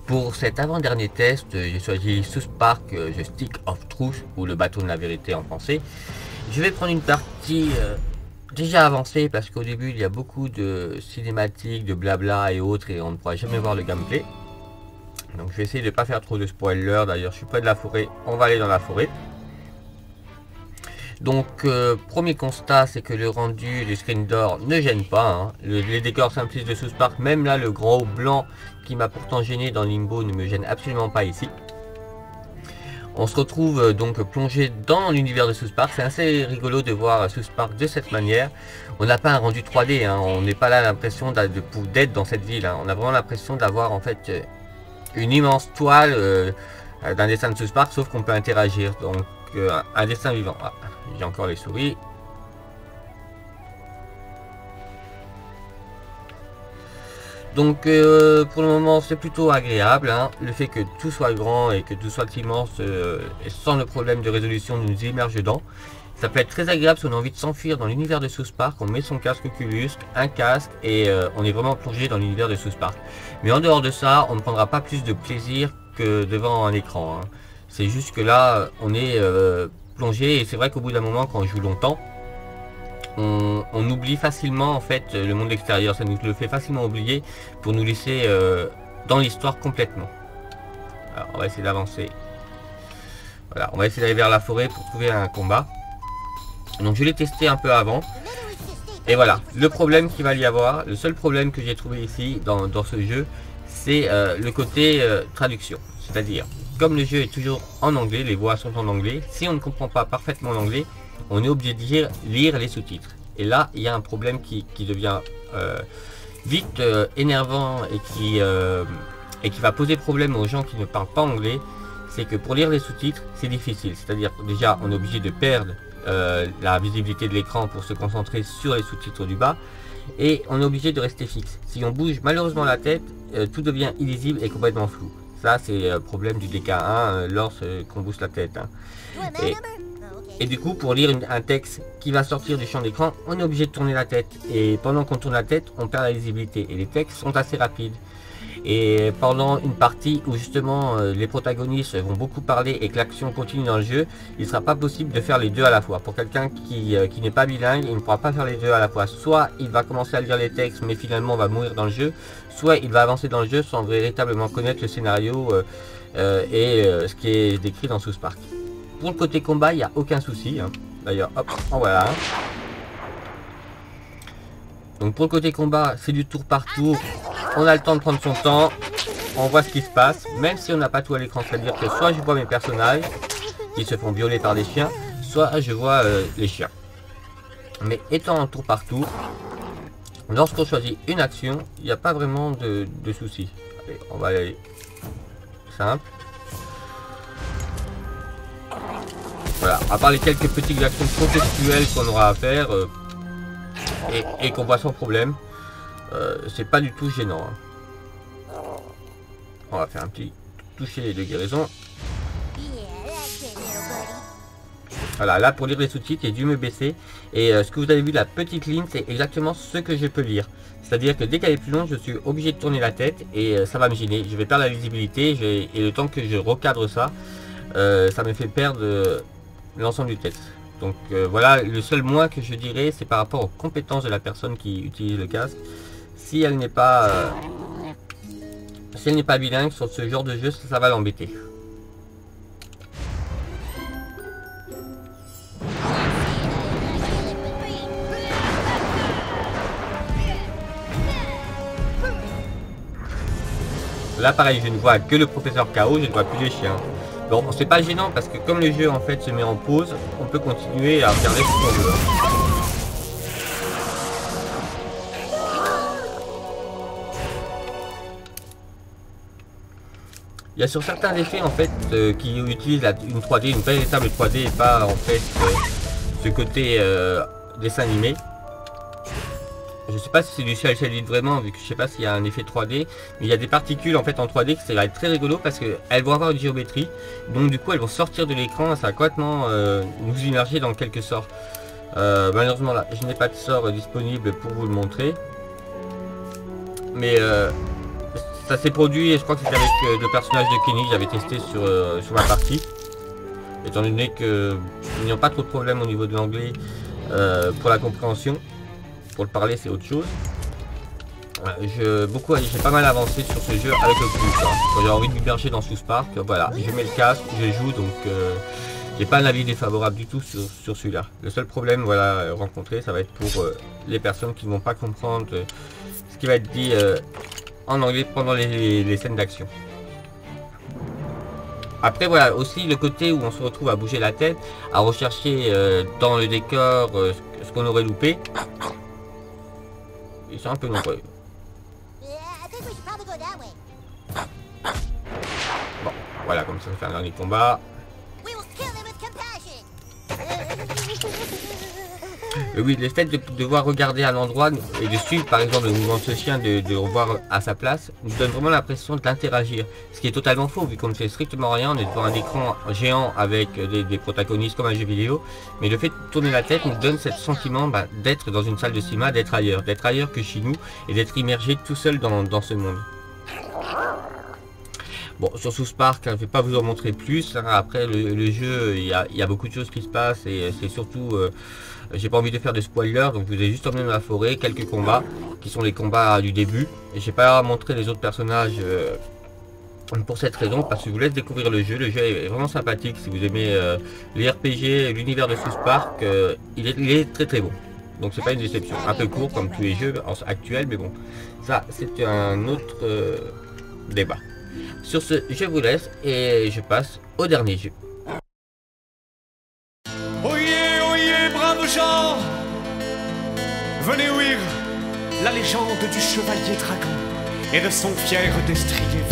Pour cet avant-dernier test, j'ai choisi South Park The Stick of Truth, ou le bâton de la vérité en français. Je vais prendre une partie déjà avancée, parce qu'au début il y a beaucoup de cinématiques, de blabla et autres, et on ne pourra jamais voir le gameplay. Donc je vais essayer de ne pas faire trop de spoilers. D'ailleurs je suis près de la forêt, on va aller dans la forêt. Donc premier constat, c'est que le rendu du screen door ne gêne pas, hein. Les décors simplistes de South Park, même là le grand haut blanc qui m'a pourtant gêné dans Limbo ne me gêne absolument pas ici. On se retrouve donc plongé dans l'univers de South Park. C'est assez rigolo de voir South Park de cette manière. On n'a pas un rendu 3D, hein. On n'est pas là l'impression d'être dans cette ville, hein. On a vraiment l'impression d'avoir en fait une immense toile d'un dessin de South Park, sauf qu'on peut interagir. Donc un dessin vivant. Ah, j'ai encore les souris. Donc pour le moment c'est plutôt agréable, hein. Le fait que tout soit grand et que tout soit immense sans le problème de résolution nous immerge dedans. Ça peut être très agréable si on a envie de s'enfuir dans l'univers de South Park. On met son casque Oculus, un casque et on est vraiment plongé dans l'univers de South Park. Mais en dehors de ça, on ne prendra pas plus de plaisir que devant un écran, hein. C'est juste que là on est plongé, et c'est vrai qu'au bout d'un moment, quand on joue longtemps, on oublie facilement en fait le monde extérieur. Ça nous le fait facilement oublier pour nous laisser dans l'histoire complètement. Alors on va essayer d'avancer. Voilà, on va essayer d'aller vers la forêt pour trouver un combat. Donc je l'ai testé un peu avant. Et voilà, le problème qu'il va y avoir, le seul problème que j'ai trouvé ici dans ce jeu, c'est le côté traduction. C'est-à-dire, comme le jeu est toujours en anglais, les voix sont en anglais, si on ne comprend pas parfaitement l'anglais, on est obligé de lire les sous-titres. Et là, il y a un problème qui devient vite énervant et qui va poser problème aux gens qui ne parlent pas anglais. C'est que pour lire les sous-titres, c'est difficile. C'est-à-dire déjà, on est obligé de perdre la visibilité de l'écran pour se concentrer sur les sous-titres du bas. Et on est obligé de rester fixe. Si on bouge malheureusement la tête, tout devient illisible et complètement flou. Ça, c'est le problème du DK1 lorsqu'on bouge la tête, hein. Et du coup, pour lire un texte qui va sortir du champ d'écran, on est obligé de tourner la tête. Et pendant qu'on tourne la tête, on perd la lisibilité. Et les textes sont assez rapides. Et pendant une partie où justement les protagonistes vont beaucoup parler et que l'action continue dans le jeu, il ne sera pas possible de faire les deux à la fois. Pour quelqu'un qui n'est pas bilingue, il ne pourra pas faire les deux à la fois. Soit il va commencer à lire les textes, mais finalement va mourir dans le jeu. Soit il va avancer dans le jeu sans véritablement connaître le scénario ce qui est décrit dans South Park. Pour le côté combat, il n'y a aucun souci, hein. D'ailleurs, hop, en voilà un. Donc pour le côté combat, c'est du tour par tour. On a le temps de prendre son temps. On voit ce qui se passe, même si on n'a pas tout à l'écran. C'est-à-dire que soit je vois mes personnages qui se font violer par des chiens, soit je vois les chiens. Mais étant en tour par tour, lorsqu'on choisit une action, il n'y a pas vraiment de soucis. Allez, on va aller simple. Voilà, à part les quelques petites actions contextuelles qu'on aura à faire et qu'on voit sans problème, c'est pas du tout gênant, hein. On va faire un petit toucher de guérison. Voilà, là pour lire les sous-titres, j'ai dû me baisser. Et ce que vous avez vu, la petite ligne, c'est exactement ce que je peux lire. C'est-à-dire que dès qu'elle est plus longue, je suis obligé de tourner la tête et ça va me gêner. Je vais perdre la visibilité et le temps que je recadre ça, ça me fait perdre l'ensemble du texte. Donc voilà, le seul moins que je dirais, c'est par rapport aux compétences de la personne qui utilise le casque. Si elle n'est pas bilingue sur ce genre de jeu, ça va l'embêter. Là pareil, je ne vois que le professeur KO, je ne vois plus les chiens. Bon, c'est pas gênant parce que comme le jeu en fait se met en pause, on peut continuer à regarder ce qu'on veut. Il y a sur certains effets en fait qui utilisent une 3D, une véritable 3D et pas en fait ce côté dessin animé. Je sais pas si c'est du cel shaded vraiment, vu que je sais pas s'il y a un effet 3D, mais il y a des particules en fait en 3D qui ça va être très rigolo parce qu'elles vont avoir une géométrie, donc du coup elles vont sortir de l'écran, ça va complètement nous immerger dans quelque sorte. Malheureusement là, je n'ai pas de sort disponible pour vous le montrer, mais ça s'est produit et je crois que c'était avec le personnage de Kenny que j'avais testé sur ma partie, étant donné que nous n'ayons pas trop de problèmes au niveau de l'anglais pour la compréhension. Pour le parler c'est autre chose. J'ai pas mal avancé sur ce jeu avec le plus. Quand j'ai envie de m'immerger dans South Park, voilà, je mets le casque, je joue, donc j'ai pas un avis défavorable du tout sur celui-là. Le seul problème voilà rencontré, ça va être pour les personnes qui ne vont pas comprendre ce qui va être dit en anglais pendant les scènes d'action. Après voilà aussi le côté où on se retrouve à bouger la tête, à rechercher dans le décor ce qu'on aurait loupé. Ils sont un peu nombreux. Bon, voilà, comme ça, ça fait un dernier combat. Oui, le fait de devoir regarder à l'endroit et de suivre par exemple le mouvement de ce chien, de revoir à sa place, nous donne vraiment l'impression d'interagir. Ce qui est totalement faux, vu qu'on ne fait strictement rien, on est devant un écran géant avec des protagonistes comme un jeu vidéo. Mais le fait de tourner la tête nous donne ce sentiment d'être dans une salle de cinéma, d'être ailleurs que chez nous et d'être immergé tout seul dans ce monde. Bon, sur South Park, je ne vais pas vous en montrer plus. Après, le jeu, il y a beaucoup de choses qui se passent et c'est surtout... j'ai pas envie de faire de spoilers, donc je vous ai juste emmené dans la forêt, quelques combats, qui sont les combats du début. Et j'ai pas montré les autres personnages pour cette raison, parce que je vous laisse découvrir le jeu. Le jeu est vraiment sympathique, si vous aimez les RPG, l'univers de South Park, il est très très bon. Donc c'est pas une déception, un peu court comme tous les jeux actuels, mais bon, ça c'est un autre débat. Sur ce, je vous laisse et je passe au dernier jeu. Oyez, oyez, braves gens! Venez ouïr la légende du chevalier dragon et de son fier destrier